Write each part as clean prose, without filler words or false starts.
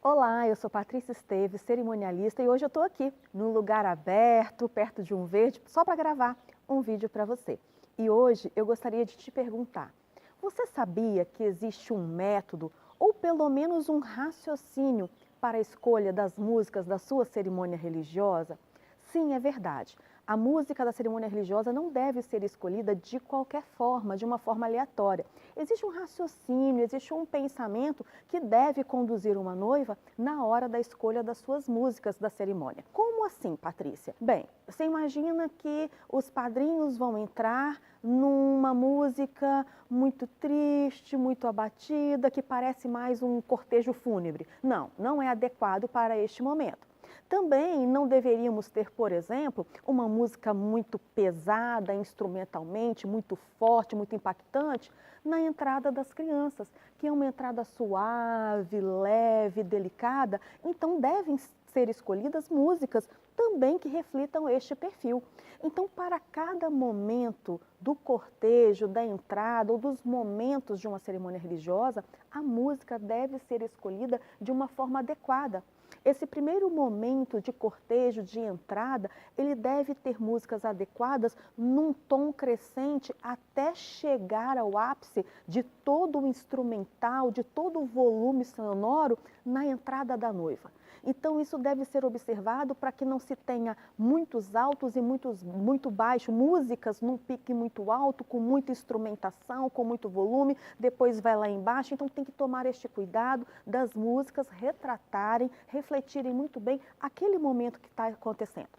Olá, eu sou Patrícia Esteves, cerimonialista, e hoje eu estou aqui, num lugar aberto, perto de um verde, só para gravar um vídeo para você. E hoje eu gostaria de te perguntar, você sabia que existe um método, ou pelo menos um raciocínio, para a escolha das músicas da sua cerimônia religiosa? Sim, é verdade. A música da cerimônia religiosa não deve ser escolhida de qualquer forma, de uma forma aleatória. Existe um raciocínio, existe um pensamento que deve conduzir uma noiva na hora da escolha das suas músicas da cerimônia. Como assim, Patrícia? Bem, você imagina que os padrinhos vão entrar numa música muito triste, muito abatida, que parece mais um cortejo fúnebre. Não, não é adequado para este momento. Também não deveríamos ter, por exemplo, uma música muito pesada instrumentalmente, muito forte, muito impactante, na entrada das crianças, que é uma entrada suave, leve, delicada. Então devem ser escolhidas músicas também que reflitam este perfil. Então, para cada momento do cortejo, da entrada ou dos momentos de uma cerimônia religiosa, a música deve ser escolhida de uma forma adequada. Esse primeiro momento de cortejo, de entrada, ele deve ter músicas adequadas num tom crescente até chegar ao ápice de todo o instrumental, de todo o volume sonoro na entrada da noiva. Então isso deve ser observado para que não se tenha muitos altos e muito baixos, músicas num pique muito alto, com muita instrumentação, com muito volume, depois vai lá embaixo. Então tem que tomar este cuidado das músicas retratarem, refletirem muito bem aquele momento que está acontecendo.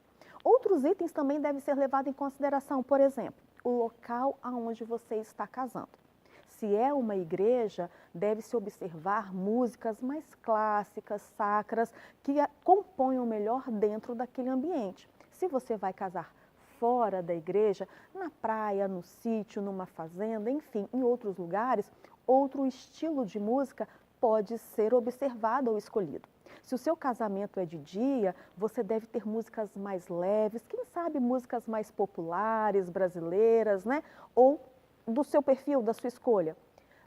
Outros itens também devem ser levados em consideração, por exemplo, o local aonde você está casando. Se é uma igreja, deve-se observar músicas mais clássicas, sacras, que componham melhor dentro daquele ambiente. Se você vai casar fora da igreja, na praia, no sítio, numa fazenda, enfim, em outros lugares, outro estilo de música pode ser observado ou escolhido. Se o seu casamento é de dia, você deve ter músicas mais leves, quem sabe músicas mais populares, brasileiras, né? Ou do seu perfil, da sua escolha.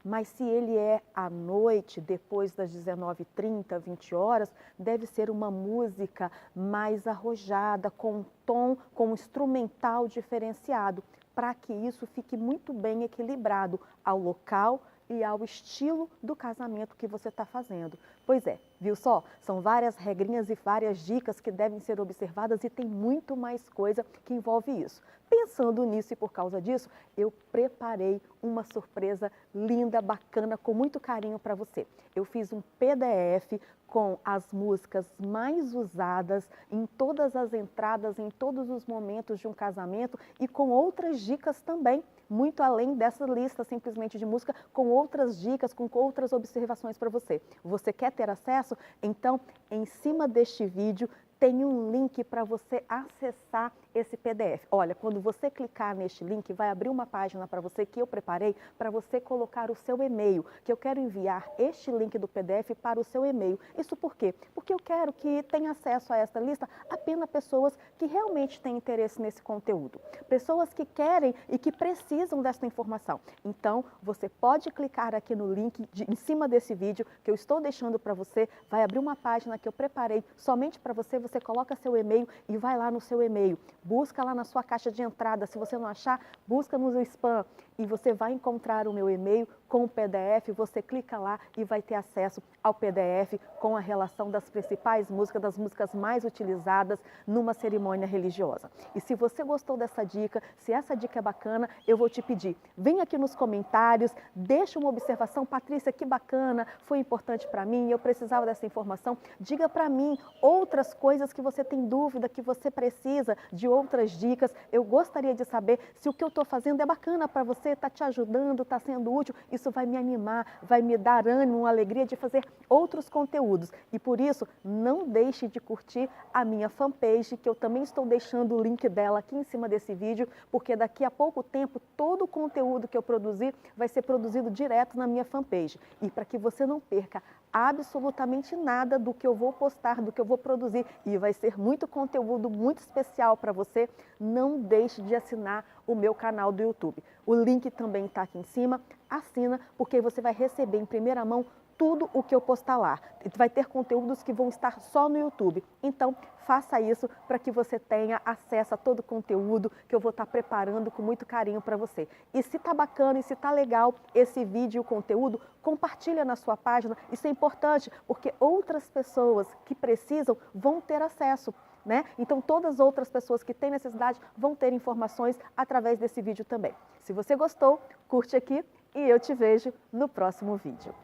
Mas se ele é à noite, depois das 19h30, 20 horas, deve ser uma música mais arrojada, com um tom, com um instrumental diferenciado, para que isso fique muito bem equilibrado ao local e ao estilo do casamento que você está fazendo. Pois é, viu só? São várias regrinhas e várias dicas que devem ser observadas e tem muito mais coisa que envolve isso. Pensando nisso e por causa disso, eu preparei uma surpresa linda, bacana, com muito carinho para você. Eu fiz um PDF com as músicas mais usadas em todas as entradas, em todos os momentos de um casamento e com outras dicas também, muito além dessa lista simplesmente de música, com outras dicas, com outras observações para você. Você quer ter acesso? Então, em cima deste vídeo, tem um link para você acessar esse PDF. Olha, quando você clicar neste link, vai abrir uma página para você que eu preparei para você colocar o seu e-mail, que eu quero enviar este link do PDF para o seu e-mail. Isso por quê? Porque eu quero que tenha acesso a esta lista apenas pessoas que realmente têm interesse nesse conteúdo. Pessoas que querem e que precisam desta informação. Então, você pode clicar aqui no link em cima desse vídeo que eu estou deixando para você. Vai abrir uma página que eu preparei somente para você. Você coloca seu e-mail e vai lá no seu e-mail. Busca lá na sua caixa de entrada. Se você não achar, busca no seu spam e você vai encontrar o meu e-mail com o PDF. Você clica lá e vai ter acesso ao PDF com a relação das principais músicas, das músicas mais utilizadas numa cerimônia religiosa. E se você gostou dessa dica, se essa dica é bacana, eu vou te pedir, vem aqui nos comentários, deixa uma observação, Patrícia, que bacana, foi importante para mim, eu precisava dessa informação. Diga para mim outras coisas que você tem dúvida, que você precisa de outras dicas. Eu gostaria de saber se o que eu estou fazendo é bacana para você, está te ajudando, está sendo útil. Isso vai me animar, vai me dar ânimo, uma alegria de fazer outros conteúdos. E por isso, não deixe de curtir a minha fanpage, que eu também estou deixando o link dela aqui em cima desse vídeo, porque daqui a pouco tempo, todo o conteúdo que eu produzir vai ser produzido direto na minha fanpage. E para que você não perca absolutamente nada do que eu vou postar, do que eu vou produzir, e vai ser muito conteúdo muito especial para você, não deixe de assinar o meu canal do YouTube. O link também está aqui em cima, assina, porque você vai receber em primeira mão tudo o que eu postar lá. Vai ter conteúdos que vão estar só no YouTube. Então, faça isso para que você tenha acesso a todo o conteúdo que eu vou estar preparando com muito carinho para você. E se tá bacana e se tá legal esse vídeo e o conteúdo, compartilha na sua página. Isso é importante, porque outras pessoas que precisam vão ter acesso, né? Então, todas as outras pessoas que têm necessidade vão ter informações através desse vídeo também. Se você gostou, curte aqui e eu te vejo no próximo vídeo.